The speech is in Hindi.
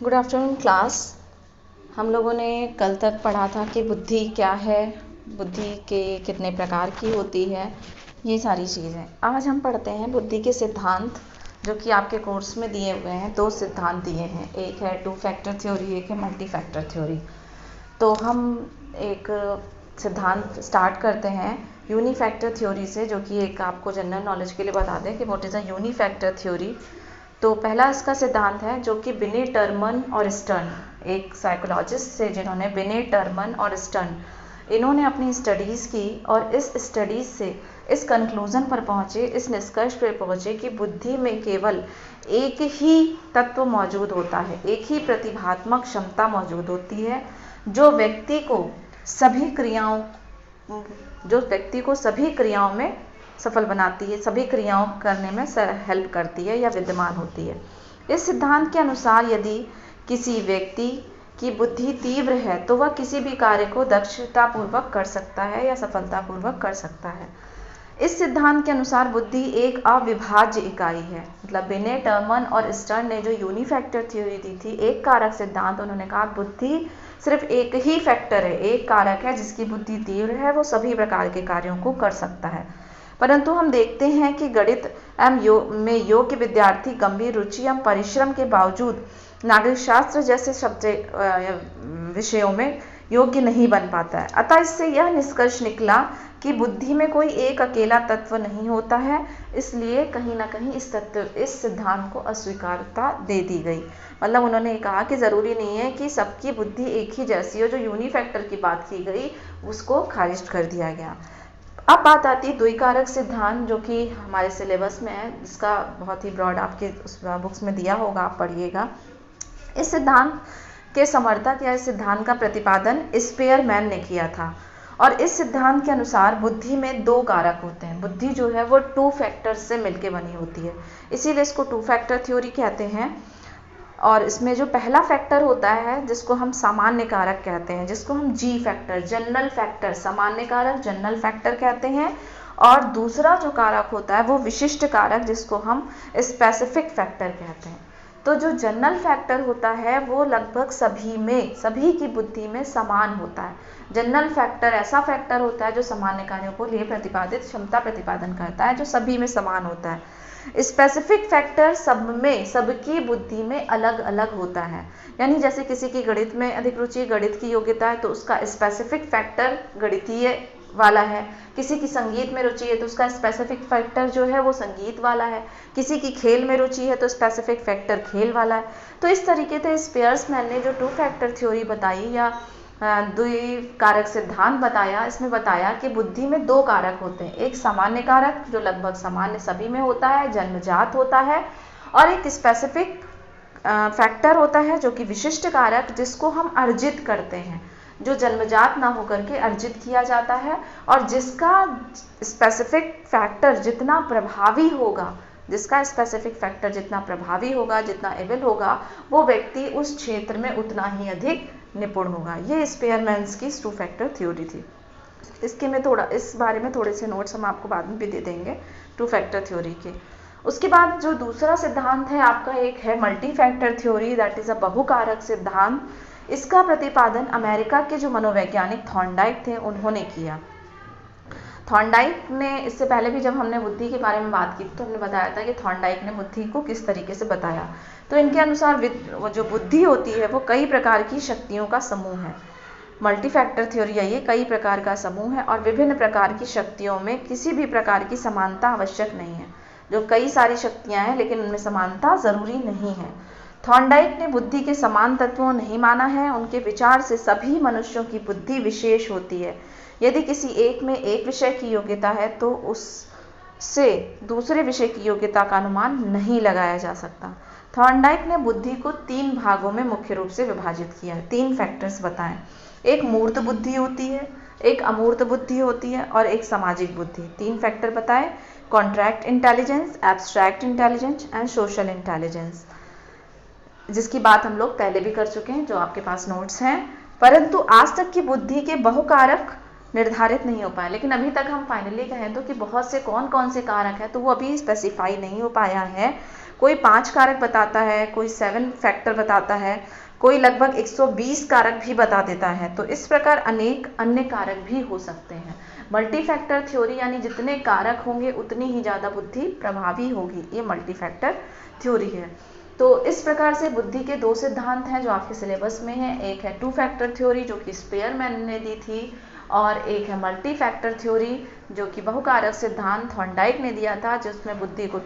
Good afternoon class. हम लोगों ने कल तक पढ़ा था कि बुद्धि क्या है, बुद्धि के कितने प्रकार की होती है, ये सारी चीज़ें। आज हम पढ़ते हैं बुद्धि के सिद्धांत, जो कि आपके कोर्स में दिए हुए हैं। दो सिद्धांत दिए हैं, एक है 2 फैक्टर थ्योरी, एक है मल्टी फैक्टर थ्योरी। तो हम एक सिद्धांत स्टार्ट करते हैं यूनिफैक्टर थ्योरी से, जो कि एक आपको जनरल नॉलेज के लिए बता दें कि व्हाट इज़ अ यूनिफैक्टर थ्योरी। तो पहला इसका सिद्धांत है जो कि बिने टर्मन और स्टर्न, एक साइकोलॉजिस्ट से जिन्होंने बिने टर्मन और स्टर्न, इन्होंने अपनी स्टडीज़ की और इस स्टडीज़ से इस कंक्लूज़न पर पहुँचे, इस निष्कर्ष पर पहुँचे कि बुद्धि में केवल एक ही तत्व मौजूद होता है, एक ही प्रतिभात्मक क्षमता मौजूद होती है जो व्यक्ति को सभी क्रियाओं में सफल बनाती है, सभी क्रियाओं करने में हेल्प करती है या विद्यमान होती है। इस सिद्धांत के अनुसार यदि किसी व्यक्ति की बुद्धि तीव्र है तो वह किसी भी कार्य को दक्षतापूर्वक कर सकता है या सफलतापूर्वक कर सकता है। इस सिद्धांत के अनुसार बुद्धि एक अविभाज्य इकाई है। मतलब बिने टर्मन और स्टर्न ने जो यूनिफैक्टर थ्योरी दी थी, एक कारक सिद्धांत, उन्होंने कहा बुद्धि सिर्फ एक ही फैक्टर है, एक कारक है जिसकी बुद्धि तीव्र है, वो सभी प्रकार के कार्यों को कर सकता है। परंतु हम देखते हैं कि गणित में योग्य विद्यार्थी गंभीर रुचि एवं परिश्रम के बावजूद नागरिक शास्त्र जैसे विषयों में योग्य नहीं बन पाता है। अतः इससे यह निष्कर्ष निकला कि बुद्धि में कोई एक अकेला तत्व नहीं होता है, इसलिए कहीं ना कहीं इस सिद्धांत को अस्वीकारता दे दी गई। मतलब उन्होंने कहा कि ज़रूरी नहीं है कि सबकी बुद्धि एक ही जैसी हो, जो यूनिफैक्टर की बात की गई उसको खारिज कर दिया गया। अब बात आती है द्विकारक सिद्धांत, जो कि हमारे सिलेबस में है, जिसका बहुत ही ब्रॉड आपके उस बुक्स में दिया होगा, आप पढ़िएगा। इस सिद्धांत के समर्थक या इस सिद्धांत का प्रतिपादन स्पेयरमैन ने किया था और इस सिद्धांत के अनुसार बुद्धि में दो कारक होते हैं। बुद्धि जो है वो 2 फैक्टर्स से मिलकर बनी होती है, इसीलिए इसको 2 फैक्टर थ्योरी कहते हैं। और इसमें जो पहला फैक्टर होता है जिसको हम सामान्य कारक कहते हैं, जिसको हम जी फैक्टर, जनरल फैक्टर, सामान्य कारक जनरल फैक्टर कहते हैं। और दूसरा जो कारक होता है वो विशिष्ट कारक, जिसको हम स्पेसिफिक फैक्टर कहते हैं। तो जो जनरल फैक्टर होता है वो लगभग सभी की बुद्धि में समान होता है। जनरल फैक्टर ऐसा फैक्टर होता है जो सामान्य कार्यों को लिए प्रतिपादित क्षमता प्रतिपादन करता है, जो सभी में समान होता है। स्पेसिफिक फैक्टर सबकी बुद्धि में अलग अलग होता है। यानी जैसे किसी की गणित में अधिक रुचि, गणित की योग्यता है, तो उसका स्पेसिफिक फैक्टर गणितीय वाला है। किसी की संगीत में रुचि है तो उसका स्पेसिफिक फैक्टर जो है वो संगीत वाला है। किसी की खेल में रुचि है तो स्पेसिफिक फैक्टर खेल वाला है। तो इस तरीके से स्पेयरमैन ने जो 2 फैक्टर थ्योरी बताई या द्विकारक सिद्धांत बताया, इसमें बताया कि बुद्धि में 2 कारक होते हैं, एक सामान्य कारक जो लगभग सामान्य सभी में होता है, जन्मजात होता है, और एक स्पेसिफिक फैक्टर होता है जो कि विशिष्ट कारक, जिसको हम अर्जित करते हैं, जो जन्मजात ना होकर के अर्जित किया जाता है और जिसका स्पेसिफिक फैक्टर जितना प्रभावी होगा, जितना एबल होगा, वो व्यक्ति उस क्षेत्र में उतना ही अधिक निपुण होगा। ये स्पेयरमैन्स की 2 फैक्टर थ्योरी थी। इस बारे में थोड़े से नोट्स हम आपको बाद में भी दे देंगे 2 फैक्टर थ्योरी के। उसके बाद जो दूसरा सिद्धांत है आपका, एक है multi factor theory, that is a बहुकारक सिद्धांत। इसका प्रतिपादन अमेरिका के जो मनोवैज्ञानिक थॉर्नडाइक थे, उन्होंने किया। थॉर्नडाइक ने, इससे पहले भी जब हमने बुद्धि के बारे में बात की तो हमने बताया था कि थॉर्नडाइक ने बुद्धि को किस तरीके से बताया। तो इनके अनुसार वो जो बुद्धि होती है वो कई प्रकार की शक्तियों का समूह है। मल्टी फैक्टर थ्योरी है, ये कई प्रकार का समूह है और विभिन्न प्रकार की शक्तियों में किसी भी प्रकार की समानता आवश्यक नहीं है। जो कई सारी शक्तियां हैं लेकिन उनमें समानता जरूरी नहीं है। थॉर्नडाइक ने बुद्धि के समान तत्वों नहीं माना है। उनके विचार से सभी मनुष्यों की बुद्धि विशेष होती है। यदि किसी एक में एक विषय की योग्यता है तो उससे दूसरे विषय की योग्यता का अनुमान नहीं लगाया जा सकता। थॉर्नडाइक ने बुद्धि को 3 भागों में मुख्य रूप से विभाजित किया है। 3 फैक्टर्स बताएं। एक मूर्त बुद्धि होती है, एक अमूर्त बुद्धि होती है और एक सामाजिक बुद्धि। 3 फैक्टर बताएं, contract intelligence, abstract intelligence and social intelligence, जिसकी बात हम लोग पहले भी कर चुके हैं, जो आपके पास नोट्स हैं। परंतु आज तक की बुद्धि के बहुकारक निर्धारित नहीं हो पाए। लेकिन अभी तक हम फाइनली कहें तो कि बहुत से कौन कौन से कारक हैं, तो वो अभी स्पेसिफाई नहीं हो पाया है। कोई 5 कारक बताता है, कोई 7 फैक्टर बताता है, कोई लगभग 120 कारक भी बता देता है। तो इस प्रकार अनेक अन्य कारक भी हो सकते हैं। मल्टी फैक्टर थ्योरी यानी जितने कारक होंगे उतनी ही ज़्यादा बुद्धि प्रभावी होगी, ये मल्टी फैक्टर थ्योरी है। तो इस प्रकार से बुद्धि के 2 सिद्धांत हैं जो आपके सिलेबस में हैं। एक है 2 फैक्टर थ्योरी जो कि स्पेयरमैन ने दी थी, और एक है मल्टी फैक्टर थ्योरी जो कि बहुकारक सिद्धांत थॉर्नडाइक ने दिया था, जिसमें बुद्धि को